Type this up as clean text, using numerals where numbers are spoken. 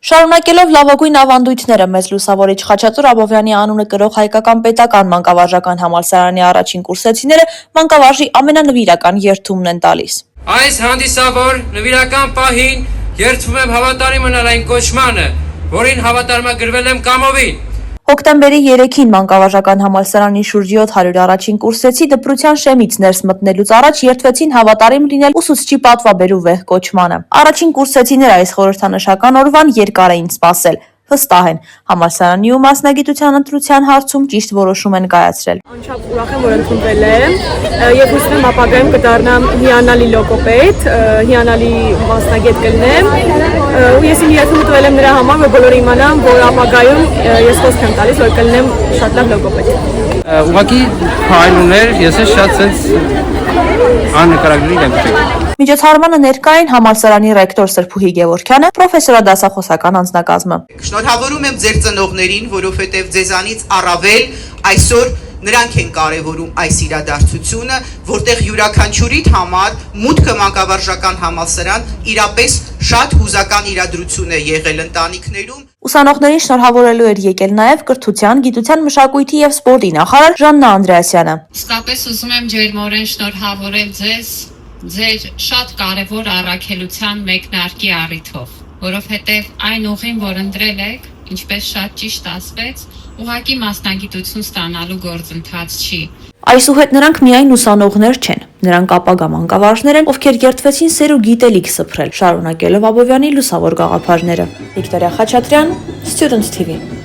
Շարունակելով լավագույն ավանդույթները մեծ լուսավորիչ Խաչատուր Աբովյանի անունը կրող հայկական պետական մանկավարժական համալսարանի առաջին կուրսեցիները մանկավարժի ամենանվիրական երդումն են տալիս։ Այս հանդիսավոր նվիրական պահին երդվում եմ հավատարիմ մնալ այն կոչմանը, որին հավատարմագրվել եմ կամովին։ Հոկտեմբերի 3-ին մանկավարժական համալսարանի շուրջ 700 առաջին կուրսեցի դպրության շեմից ներս մտնելուց առաջ երդվեցին հավատարիմ լինել ուսուցչի պատվաբերու վեհ կոչմանը։ Առաջին կուրսեցիները այս խորհրդանշական օրվան երկար էին սպասել։ Վստահ են, համալսարանի ու մասնագիտության ընտրության հարցում ճիշտ որոշում են կայացրել։ Անչափ ուրախ եմ, որ ընդունվել եմ եւ հույս ունեմ ապագայում կդառնամ հիանալի լոգոպեդ, հիանալի մասնագետ կլինեմ։ Ու ես իմ երդում տվել եմ նրա համար, որ բոլորը իմանան, որ ապագայում ես խոսք եմ տալիս, որ կլինեմ շատ լավ լոգոպեդ։ Ուղղակի փայլուներ, ես շատ sense աննկարագրելի եմ։ Միջոցառմանը ներկա էին համալսարանի ռեկտոր Սրփուհի Գևորգյանը, պրոֆեսորադասախոսական անձնակազմը։ Շնորհավորում եմ ձեր ծնողներին, որովհետև ձեզանից առավել այսօր նրանք են կարևորում այս իրադարձությունը, որտեղ յուրաքանչյուրիդ համար մուտքը մանկավարժական համալսարան իրապես շատ հուզական իրադրություն է եղել ընտանիքներում։ Ուսանողներին շնորհավորելու էր եկել նաև կրթության, գիտության, մշակույթի եւ սպորտի նախարար Ժաննա Անդրեասյանը։ Իսկապես ուզում եմ ջերմորեն շնորհավորել ձեզ ձեր շատ կարևոր առաքելության մեկնարկի առիթով, որովհետև այն ուղին, որ ընտրել եք, ինչպես շատ ճիշտ ասվեց, ուղղակի մասնագիտություն ստանալու գործընթաց չի։ Այսուհետ նրանք միայն ուսանողներ չեն, նրանք ապագա մանկավարժներ են, ովքեր երդվեցին սեր ու գիտելիք սփռել, շարունակելով Աբովյանի լուսավոր գաղափարները։ Վիկտորիա Խաչատրյան, Student TV։